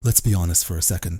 Let's be honest for a second.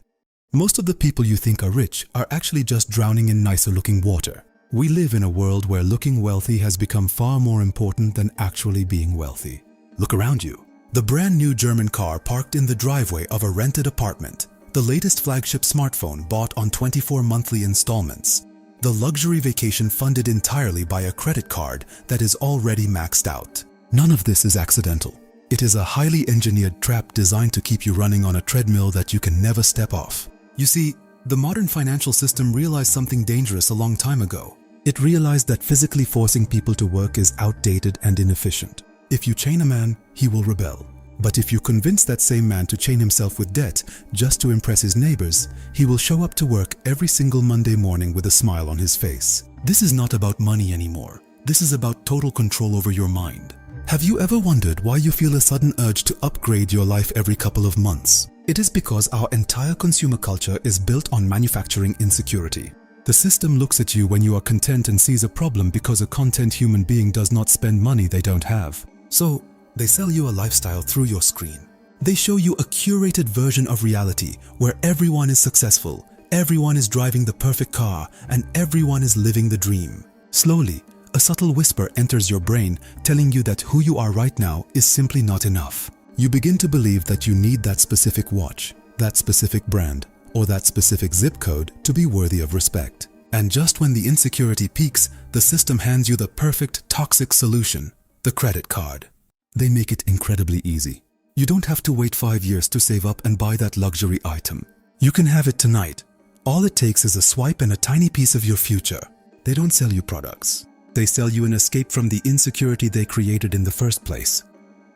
Most of the people you think are rich are actually just drowning in nicer looking water. We live in a world where looking wealthy has become far more important than actually being wealthy. Look around you. The brand new German car parked in the driveway of a rented apartment. The latest flagship smartphone bought on 24 monthly installments. The luxury vacation funded entirely by a credit card that is already maxed out. None of this is accidental. It is a highly engineered trap designed to keep you running on a treadmill that you can never step off. You see, the modern financial system realized something dangerous a long time ago. It realized that physically forcing people to work is outdated and inefficient. If you chain a man, he will rebel. But if you convince that same man to chain himself with debt just to impress his neighbors, he will show up to work every single Monday morning with a smile on his face. This is not about money anymore. This is about total control over your mind. Have you ever wondered why you feel a sudden urge to upgrade your life every couple of months? It is because our entire consumer culture is built on manufacturing insecurity. The system looks at you when you are content and sees a problem because a content human being does not spend money they don't have. So, they sell you a lifestyle through your screen. They show you a curated version of reality where everyone is successful, everyone is driving the perfect car, and everyone is living the dream. Slowly, a subtle whisper enters your brain telling you that who you are right now is simply not enough. You begin to believe that you need that specific watch, that specific brand, or that specific zip code to be worthy of respect. And just when the insecurity peaks, the system hands you the perfect toxic solution, the credit card. They make it incredibly easy. You don't have to wait 5 years to save up and buy that luxury item. You can have it tonight. All it takes is a swipe and a tiny piece of your future. They don't sell you products. They sell you an escape from the insecurity they created in the first place.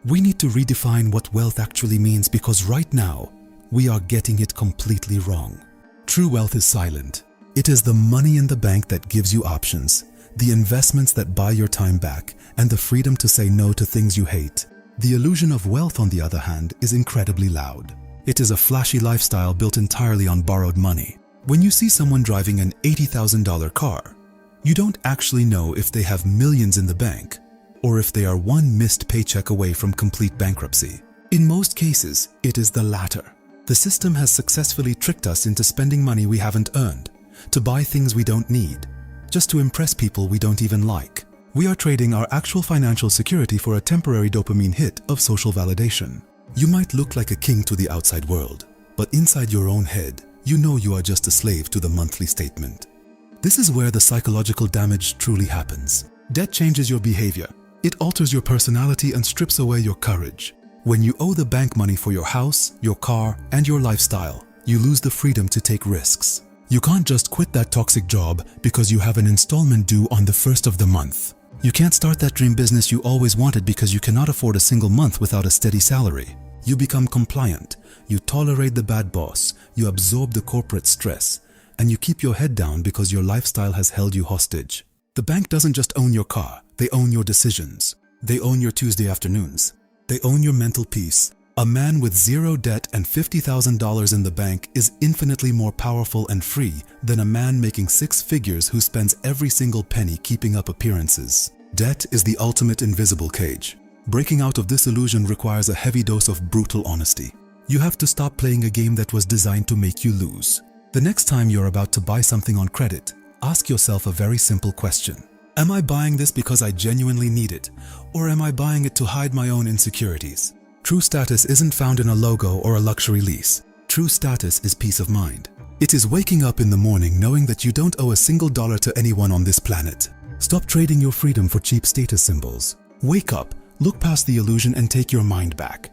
We need to redefine what wealth actually means because right now, we are getting it completely wrong. True wealth is silent. It is the money in the bank that gives you options, the investments that buy your time back, and the freedom to say no to things you hate. The illusion of wealth, on the other hand, is incredibly loud. It is a flashy lifestyle built entirely on borrowed money. When you see someone driving an $80,000 car, you don't actually know if they have millions in the bank or if they are one missed paycheck away from complete bankruptcy. In most cases, it is the latter. The system has successfully tricked us into spending money we haven't earned, to buy things we don't need, just to impress people we don't even like. We are trading our actual financial security for a temporary dopamine hit of social validation. You might look like a king to the outside world, but inside your own head, you know you are just a slave to the monthly statement. This is where the psychological damage truly happens. Debt changes your behavior. It alters your personality and strips away your courage. When you owe the bank money for your house, your car, and your lifestyle, you lose the freedom to take risks. You can't just quit that toxic job because you have an installment due on the first of the month. You can't start that dream business you always wanted because you cannot afford a single month without a steady salary. You become compliant, you tolerate the bad boss, you absorb the corporate stress, and you keep your head down because your lifestyle has held you hostage. The bank doesn't just own your car, they own your decisions. They own your Tuesday afternoons. They own your mental peace. A man with zero debt and $50,000 in the bank is infinitely more powerful and free than a man making 6 figures who spends every single penny keeping up appearances. Debt is the ultimate invisible cage. Breaking out of this illusion requires a heavy dose of brutal honesty. You have to stop playing a game that was designed to make you lose. The next time you're about to buy something on credit, ask yourself a very simple question. Am I buying this because I genuinely need it, or am I buying it to hide my own insecurities? True status isn't found in a logo or a luxury lease. True status is peace of mind. It is waking up in the morning knowing that you don't owe a single dollar to anyone on this planet. Stop trading your freedom for cheap status symbols. Wake up, look past the illusion and take your mind back.